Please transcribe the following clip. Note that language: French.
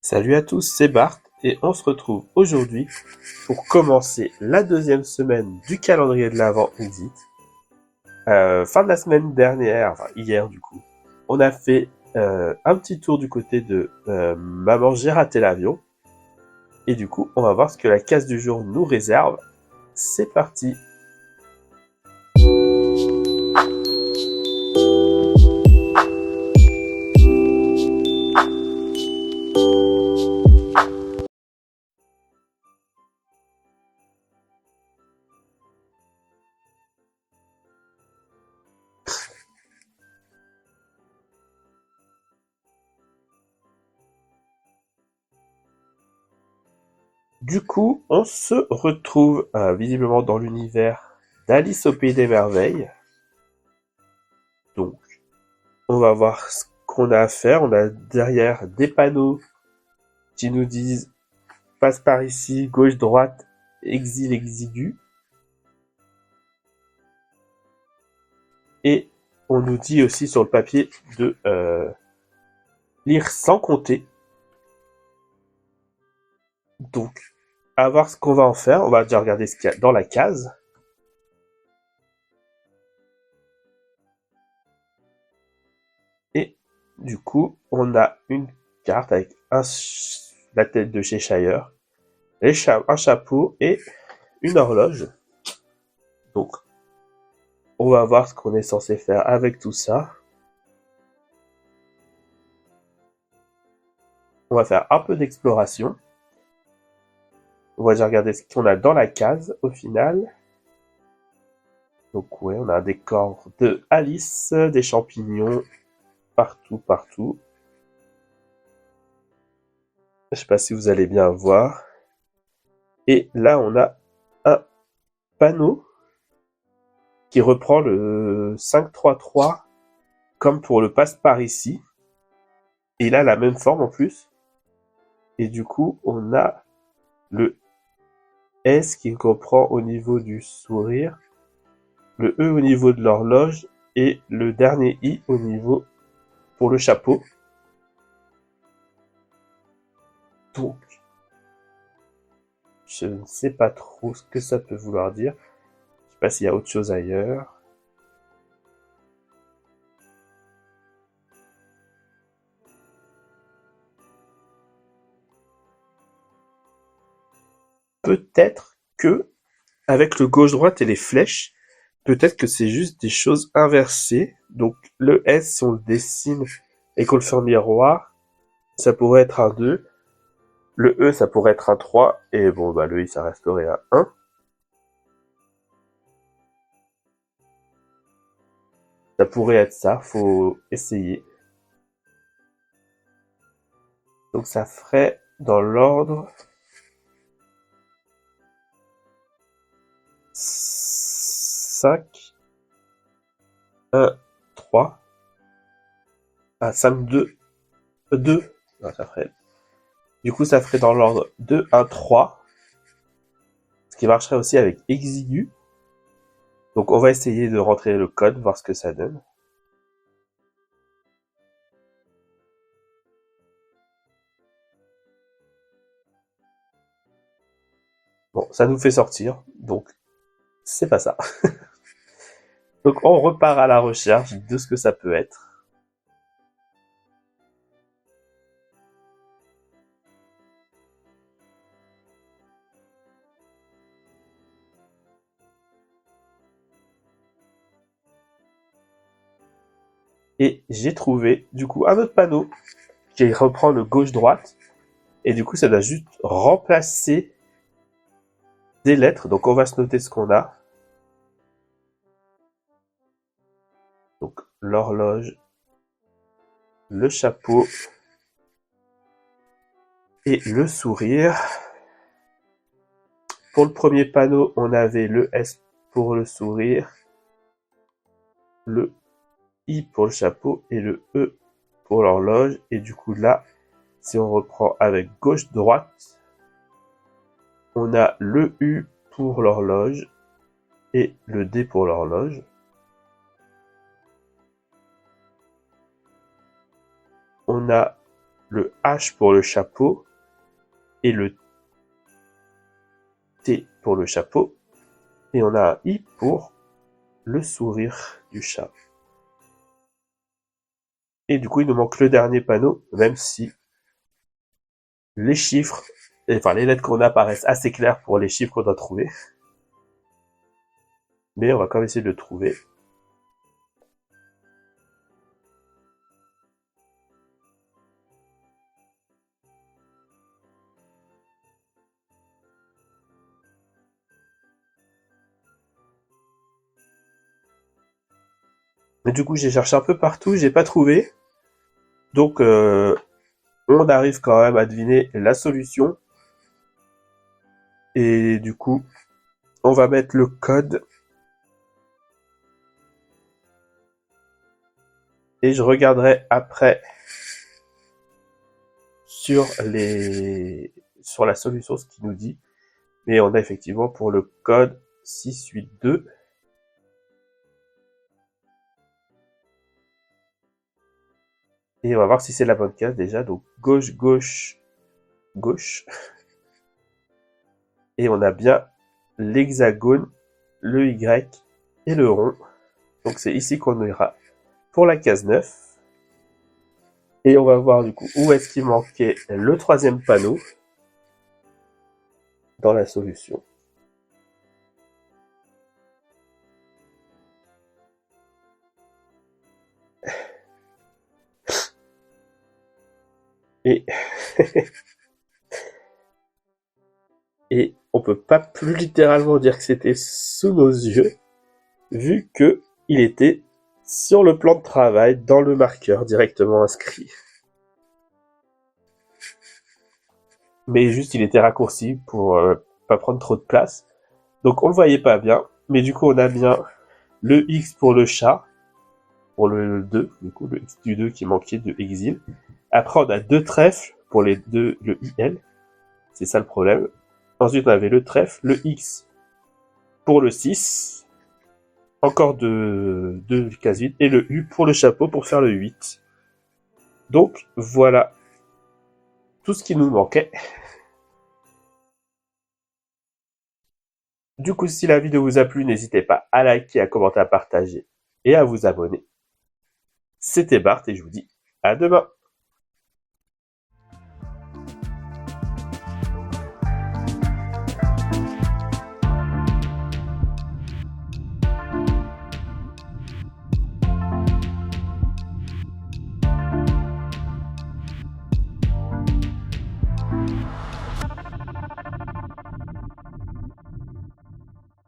Salut à tous, c'est Bart et on se retrouve aujourd'hui pour commencer la deuxième semaine du calendrier de l'Avent Exit. Fin de la semaine dernière, enfin hier du coup, on a fait un petit tour du côté de Maman j'ai raté l'avion et du coup on va voir ce que la case du jour nous réserve. C'est parti. Du coup, on se retrouve visiblement dans l'univers d'Alice au Pays des Merveilles. Donc, on va voir ce qu'on a à faire. On a derrière des panneaux qui nous disent passe par ici, gauche, droite, exil, exigu. Et on nous dit aussi sur le papier de lire sans compter. Donc, à voir ce qu'on va en faire. On va déjà regarder ce qu'il y a dans la case. Et du coup, on a une carte avec la tête de Cheshire, un chapeau et une horloge. Donc, on va voir ce qu'on est censé faire avec tout ça. On va faire un peu d'exploration. On va déjà regarder ce qu'on a dans la case au final. Donc ouais, on a un décor de Alice, des champignons partout, partout. Je sais pas si vous allez bien voir. Et là, on a un panneau qui reprend le 5-3-3 comme pour le passe par ici. Et il a la même forme en plus. Et du coup, on a le S qui reprend au niveau du sourire, le E au niveau de l'horloge et le dernier I au niveau pour le chapeau. Donc, je ne sais pas trop ce que ça peut vouloir dire. Je sais pas s'il y a autre chose ailleurs. Peut-être que, avec le gauche-droite et les flèches, peut-être que c'est juste des choses inversées. Donc, le S, si on le dessine et qu'on le fait en miroir, ça pourrait être un 2. Le E, ça pourrait être un 3. Et bon, bah, le I, ça resterait un 1. Ça pourrait être ça, faut essayer. Donc, ça ferait dans l'ordre 5, 1, 3. Ah, 5, 2, 2. Non, ça ferait. Du coup, ça ferait dans l'ordre 2, 1, 3. Ce qui marcherait aussi avec exigu. Donc on va essayer de rentrer le code, voir ce que ça donne. Bon, ça nous fait sortir, donc c'est pas ça. Donc on repart à la recherche de ce que ça peut être. Et j'ai trouvé du coup un autre panneau qui reprend le gauche-droite. Et du coup ça doit juste remplacer des lettres. Donc on va se noter ce qu'on a. Donc l'horloge, le chapeau et le sourire. Pour le premier panneau, on avait le S pour le sourire, le I pour le chapeau et le E pour l'horloge. Et du coup là, si on reprend avec gauche-droite, on a le U pour l'horloge et le D pour l'horloge. On a le H pour le chapeau et le T pour le chapeau. Et on a un I pour le sourire du chat. Et du coup, il nous manque le dernier panneau, même si les chiffres, enfin les lettres qu'on a paraissent assez claires pour les chiffres qu'on doit trouver. Mais on va quand même essayer de le trouver. Mais du coup, j'ai cherché un peu partout, j'ai pas trouvé. Donc, on arrive quand même à deviner la solution. Et du coup, on va mettre le code. Et je regarderai après sur la solution ce qu'il nous dit. Mais on a effectivement pour le code 682. Et on va voir si c'est la bonne case déjà. Donc gauche, gauche, gauche. Et on a bien l'hexagone, le Y et le rond. Donc c'est ici qu'on ira pour la case 9. Et on va voir du coup où est-ce qu'il manquait le troisième panneau dans la solution. Et et on peut pas plus littéralement dire que c'était sous nos yeux, vu que il était sur le plan de travail, dans le marqueur directement inscrit. Mais juste il était raccourci pour pas prendre trop de place. Donc on le voyait pas bien, mais du coup on a bien le X pour le chat, pour le 2, du coup le X du 2 qui manquait de exil. Après on a deux trèfles pour les deux, le IL, c'est ça le problème. Ensuite on avait le trèfle, le X pour le 6, encore deux cases vides, et le U pour le chapeau pour faire le 8. Donc voilà tout ce qui nous manquait. Du coup, si la vidéo vous a plu, n'hésitez pas à liker, à commenter, à partager et à vous abonner. C'était Bart et je vous dis à demain.